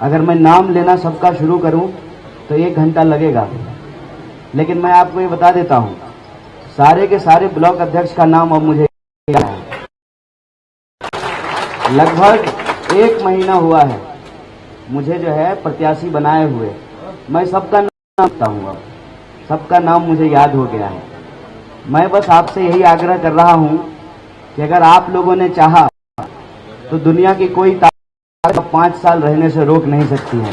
अगर मैं नाम लेना सबका शुरू करूं तो 1 घंटा लगेगा, लेकिन मैं आपको ये बता देता हूं, सारे के सारे ब्लॉक अध्यक्ष का नाम अब मुझे याद है। लगभग 1 महीना हुआ है मुझे जो है प्रत्याशी बनाए हुए। मैं सबका नाम रखता हूं, अब सबका नाम मुझे याद हो गया है। मैं बस आपसे यही आग्रह कर रहा हूं कि अगर आप लोगों ने चाहा तो दुनिया की कोई ताकत 5 साल रहने से रोक नहीं सकती है।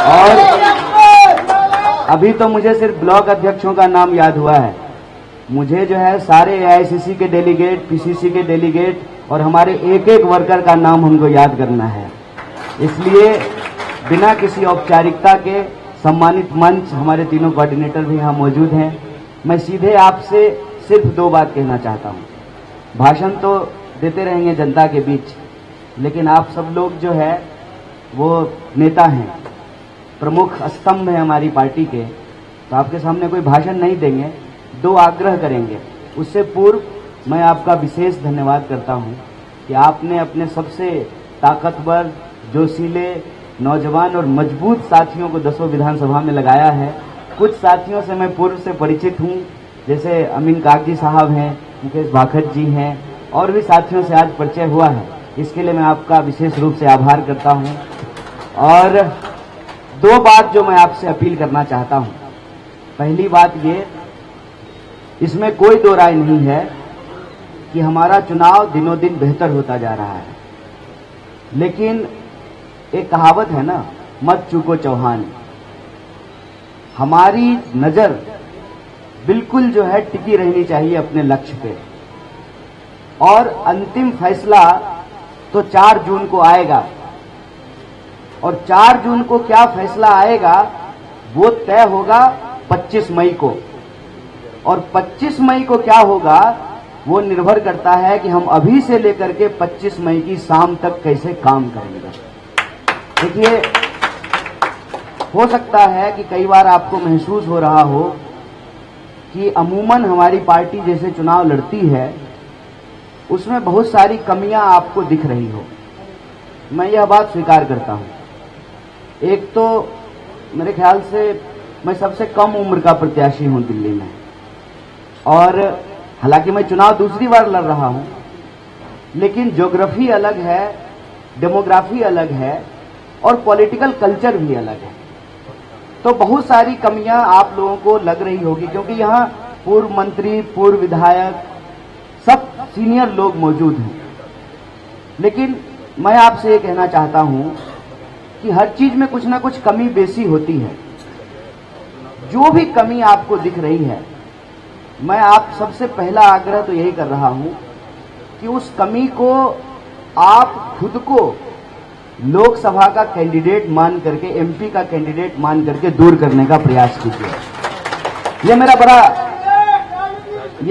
और अभी तो मुझे सिर्फ ब्लॉक अध्यक्षों का नाम याद हुआ है, मुझे जो है सारे एआईसीसी के डेलीगेट, पीसीसी के डेलीगेट और हमारे एक एक वर्कर का नाम हमको याद करना है। इसलिए बिना किसी औपचारिकता के सम्मानित मंच, हमारे तीनों कोऑर्डिनेटर भी यहाँ मौजूद हैं। मैं सीधे आपसे सिर्फ 2 बात कहना चाहता हूँ। भाषण तो देते रहेंगे जनता के बीच, लेकिन आप सब लोग जो है वो नेता हैं, प्रमुख स्तंभ हैं हमारी पार्टी के, तो आपके सामने कोई भाषण नहीं देंगे, 2 आग्रह करेंगे। उससे पूर्व मैं आपका विशेष धन्यवाद करता हूं कि आपने अपने सबसे ताकतवर, जोशीले, नौजवान और मजबूत साथियों को 10 विधानसभा में लगाया है। कुछ साथियों से मैं पूर्व से परिचित हूं, जैसे अमीन कागजी साहब हैं, मुकेश भाखड़ जी हैं, और भी साथियों से आज परिचय हुआ है। इसके लिए मैं आपका विशेष रूप से आभार करता हूं। और 2 बात जो मैं आपसे अपील करना चाहता हूं। पहली बात ये, इसमें कोई 2 राय नहीं है कि हमारा चुनाव दिनों दिन बेहतर होता जा रहा है, लेकिन एक कहावत है ना, मत चूको चौहान। हमारी नजर बिल्कुल जो है टिकी रहनी चाहिए अपने लक्ष्य पे, और अंतिम फैसला तो 4 जून को आएगा। और 4 जून को क्या फैसला आएगा वो तय होगा 25 मई को, और 25 मई को क्या होगा वो निर्भर करता है कि हम अभी से लेकर के 25 मई की शाम तक कैसे काम करेंगे। देखिए, हो सकता है कि कई बार आपको महसूस हो रहा हो कि अमूमन हमारी पार्टी जैसे चुनाव लड़ती है उसमें बहुत सारी कमियां आपको दिख रही हो। मैं यह बात स्वीकार करता हूं। एक तो मेरे ख्याल से मैं सबसे कम उम्र का प्रत्याशी हूं दिल्ली में, और हालांकि मैं चुनाव दूसरी बार लड़ रहा हूं, लेकिन ज्योग्राफी अलग है, डेमोग्राफी अलग है, और पॉलिटिकल कल्चर भी अलग है। तो बहुत सारी कमियां आप लोगों को लग रही होगी, क्योंकि यहां पूर्व मंत्री, पूर्व विधायक, सब सीनियर लोग मौजूद हैं। लेकिन मैं आपसे ये कहना चाहता हूं कि हर चीज में कुछ ना कुछ कमी बेसी होती है। जो भी कमी आपको दिख रही है, मैं आप सबसे पहला आग्रह तो यही कर रहा हूं कि उस कमी को आप खुद को लोकसभा का कैंडिडेट मान करके, एमपी का कैंडिडेट मान करके दूर करने का प्रयास कीजिए। ये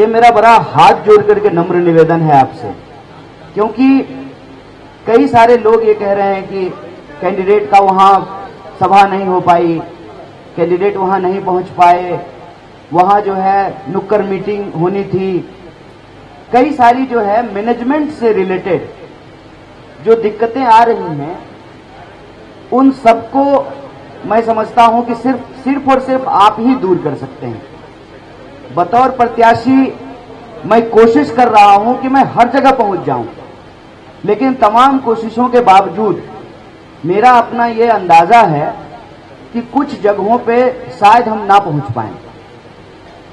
मेरा बड़ा हाथ जोड़ करके नम्र निवेदन है आपसे, क्योंकि कई सारे लोग ये कह रहे हैं कि कैंडिडेट का वहां सभा नहीं हो पाई, कैंडिडेट वहां नहीं पहुंच पाए, वहां जो है नुक्कड़ मीटिंग होनी थी। कई सारी जो है मैनेजमेंट से रिलेटेड जो दिक्कतें आ रही हैं, उन सबको मैं समझता हूं कि सिर्फ और सिर्फ आप ही दूर कर सकते हैं। बतौर प्रत्याशी मैं कोशिश कर रहा हूं कि मैं हर जगह पहुंच जाऊं, लेकिन तमाम कोशिशों के बावजूद मेरा अपना ये अंदाजा है कि कुछ जगहों पे शायद हम ना पहुंच पाएं।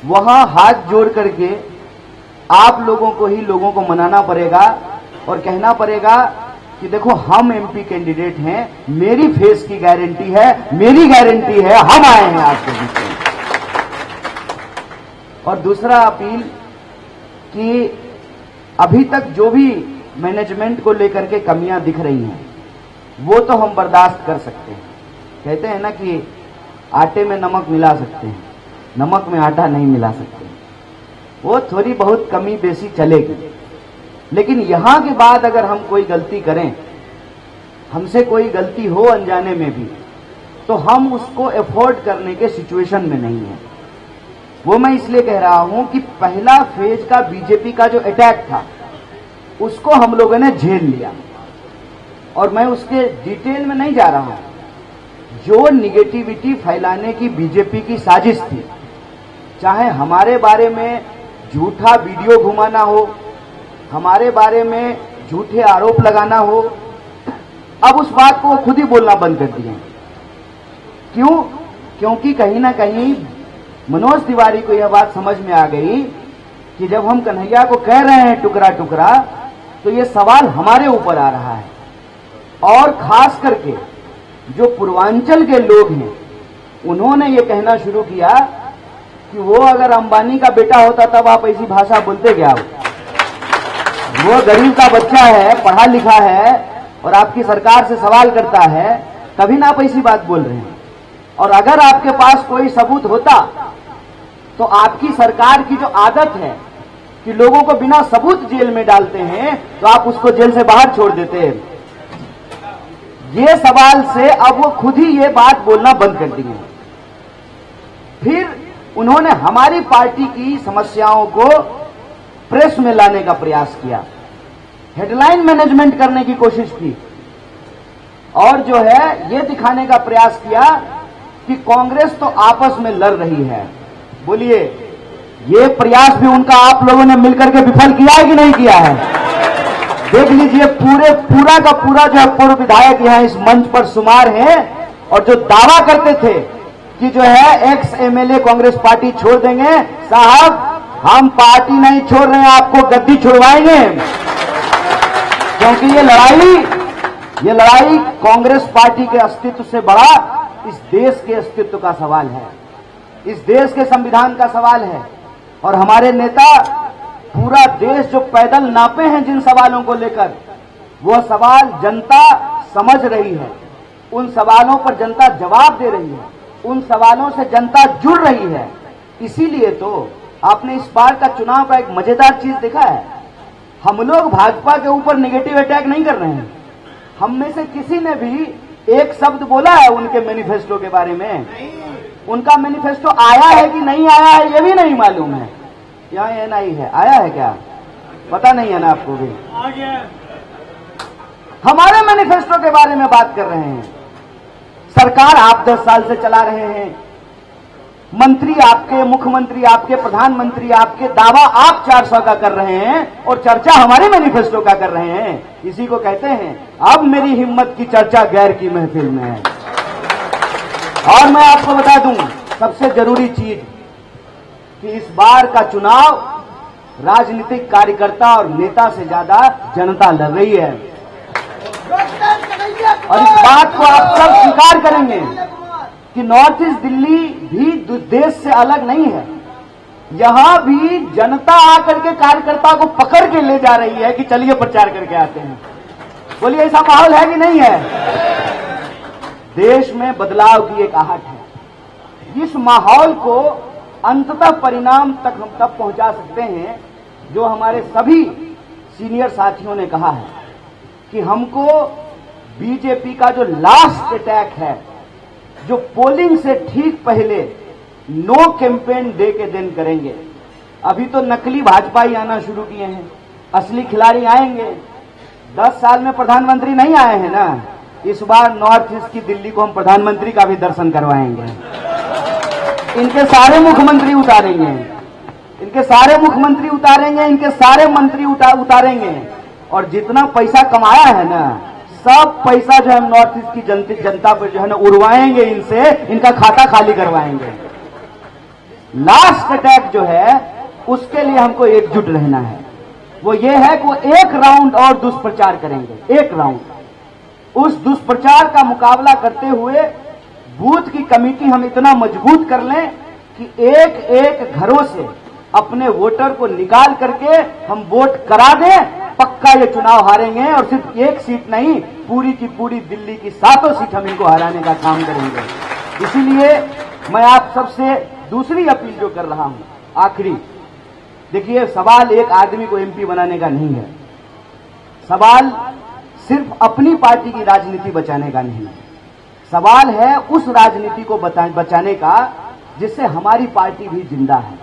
वहां हाथ जोड़ करके आप लोगों को ही लोगों को मनाना पड़ेगा और कहना पड़ेगा कि देखो, हम एमपी कैंडिडेट हैं, मेरी फेस की गारंटी है, मेरी गारंटी है, हम आए हैं आपके बीच में। और दूसरा अपील कि अभी तक जो भी मैनेजमेंट को लेकर के कमियां दिख रही हैं वो तो हम बर्दाश्त कर सकते हैं। कहते हैं ना कि आटे में नमक मिला सकते हैं, नमक में आटा नहीं मिला सकते। वो थोड़ी बहुत कमी बेसी चलेगी, लेकिन यहां के बाद अगर हम कोई गलती करें, हमसे कोई गलती हो अनजाने में भी, तो हम उसको अफोर्ड करने के सिचुएशन में नहीं है। वो मैं इसलिए कह रहा हूं कि पहला फेज का बीजेपी का जो अटैक था उसको हम लोगों ने झेल लिया। और मैं उसके डिटेल में नहीं जा रहा हूं, जो निगेटिविटी फैलाने की बीजेपी की साजिश थी, चाहे हमारे बारे में झूठा वीडियो घुमाना हो, हमारे बारे में झूठे आरोप लगाना हो, अब उस बात को खुद ही बोलना बंद कर दिए। क्यों? क्योंकि कहीं ना कहीं मनोज तिवारी को यह बात समझ में आ गई कि जब हम कन्हैया को कह रहे हैं टुकड़ा टुकड़ा, तो ये सवाल हमारे ऊपर आ रहा है। और खास करके जो पूर्वांचल के लोग हैं, उन्होंने ये कहना शुरू किया कि वो अगर अंबानी का बेटा होता तब आप ऐसी भाषा बोलते क्या? वो गरीब का बच्चा है, पढ़ा लिखा है और आपकी सरकार से सवाल करता है, तभी ना आप ऐसी बात बोल रहे हैं। और अगर आपके पास कोई सबूत होता तो आपकी सरकार की जो आदत है कि लोगों को बिना सबूत जेल में डालते हैं, तो आप उसको जेल से बाहर छोड़ देते हैं। ये सवाल से अब वो खुद ही ये बात बोलना बंद कर दिए। फिर उन्होंने हमारी पार्टी की समस्याओं को प्रेस में लाने का प्रयास किया, हेडलाइन मैनेजमेंट करने की कोशिश की और जो है ये दिखाने का प्रयास किया कि कांग्रेस तो आपस में लड़ रही है। बोलिए, ये प्रयास भी उनका आप लोगों ने मिलकर के विफल किया है कि नहीं किया है? देख लीजिए, पूरा का पूरा जो है पूर्व विधायक यहाँ इस मंच पर शुमार हैं और जो दावा करते थे कि जो है एक्स एमएलए कांग्रेस पार्टी छोड़ देंगे, साहब हम पार्टी नहीं छोड़ रहे हैं, आपको गद्दी छुड़वाएंगे। क्योंकि ये लड़ाई कांग्रेस पार्टी के अस्तित्व से बड़ा इस देश के अस्तित्व का सवाल है, इस देश के संविधान का सवाल है। और हमारे नेता पूरा देश जो पैदल नापे हैं जिन सवालों को लेकर, वो सवाल जनता समझ रही है, उन सवालों पर जनता जवाब दे रही है, उन सवालों से जनता जुड़ रही है। इसीलिए तो आपने इस बार का चुनाव का एक मजेदार चीज देखा है, हम लोग भाजपा के ऊपर नेगेटिव अटैक नहीं कर रहे हैं। हम में से किसी ने भी एक शब्द बोला है उनके मैनिफेस्टो के बारे में? उनका मैनिफेस्टो आया है कि नहीं आया है ये भी नहीं मालूम है। यहाँ एनआई है, आया है क्या? पता नहीं है ना आपको भी? हमारे मैनिफेस्टो के बारे में बात कर रहे हैं। सरकार आप 10 साल से चला रहे हैं, मंत्री आपके, मुख्यमंत्री आपके, प्रधानमंत्री आपके, दावा आप 400 का कर रहे हैं और चर्चा हमारे मैनिफेस्टो का कर रहे हैं। इसी को कहते हैं अब मेरी हिम्मत की चर्चा गैर की महफिल में है। और मैं आपको बता दूं सबसे जरूरी चीज कि इस बार का चुनाव राजनीतिक कार्यकर्ता और नेता से ज्यादा जनता लड़ रही है। और इस बात को आप सब स्वीकार करेंगे कि नॉर्थ ईस्ट दिल्ली भी देश से अलग नहीं है। यहां भी जनता आकर के कार्यकर्ता को पकड़ के ले जा रही है कि चलिए प्रचार करके आते हैं। बोलिए, ऐसा माहौल है कि नहीं है? देश में बदलाव की एक आहट है। इस माहौल को अंततः परिणाम तक हम तब पहुंचा सकते हैं जो हमारे सभी सीनियर साथियों ने कहा है कि हमको बीजेपी का जो लास्ट अटैक है, जो पोलिंग से ठीक पहले नो कैंपेन डे के दिन करेंगे। अभी तो नकली भाजपा ही आना शुरू किए हैं, असली खिलाड़ी आएंगे। 10 साल में प्रधानमंत्री नहीं आए हैं ना, इस बार नॉर्थ ईस्ट की दिल्ली को हम प्रधानमंत्री का भी दर्शन करवाएंगे। इनके सारे मुख्यमंत्री उतारेंगे, इनके सारे मुख्यमंत्री उतारेंगे, इनके सारे मंत्री उतारेंगे और जितना पैसा कमाया है ना, सब पैसा जो है नॉर्थ ईस्ट की जनता पर जो है ना उड़वाएंगे, इनसे इनका खाता खाली करवाएंगे। लास्ट अटैक जो है उसके लिए हमको एकजुट रहना है। वो ये है कि वो एक राउंड और दुष्प्रचार करेंगे, एक राउंड। उस दुष्प्रचार का मुकाबला करते हुए बूथ की कमेटी हम इतना मजबूत कर लें कि एक एक घरों से अपने वोटर को निकाल करके हम वोट करा दें। पक्का ये चुनाव हारेंगे और सिर्फ एक सीट नहीं, पूरी की पूरी दिल्ली की 7 सीट हम इनको हराने का काम करेंगे। इसीलिए मैं आप सबसे दूसरी अपील जो कर रहा हूं, आखिरी, देखिए, सवाल एक आदमी को एमपी बनाने का नहीं है, सवाल सिर्फ अपनी पार्टी की राजनीति बचाने का नहीं है, सवाल है उस राजनीति को बचाने का जिससे हमारी पार्टी भी जिंदा है।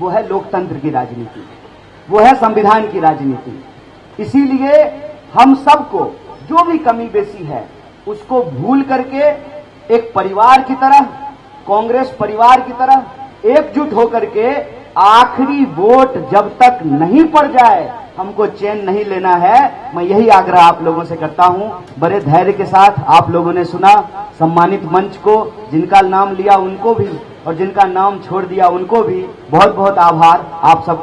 वो है लोकतंत्र की राजनीति, वो है संविधान की राजनीति। इसीलिए हम सबको जो भी कमी बेसी है उसको भूल करके एक परिवार की तरह, कांग्रेस परिवार की तरह एकजुट होकर के आखिरी वोट जब तक नहीं पड़ जाए हमको चैन नहीं लेना है। मैं यही आग्रह आप लोगों से करता हूं। बड़े धैर्य के साथ आप लोगों ने सुना। सम्मानित मंच को, जिनका नाम लिया उनको भी और जिनका नाम छोड़ दिया उनको भी बहुत बहुत आभार। आप सब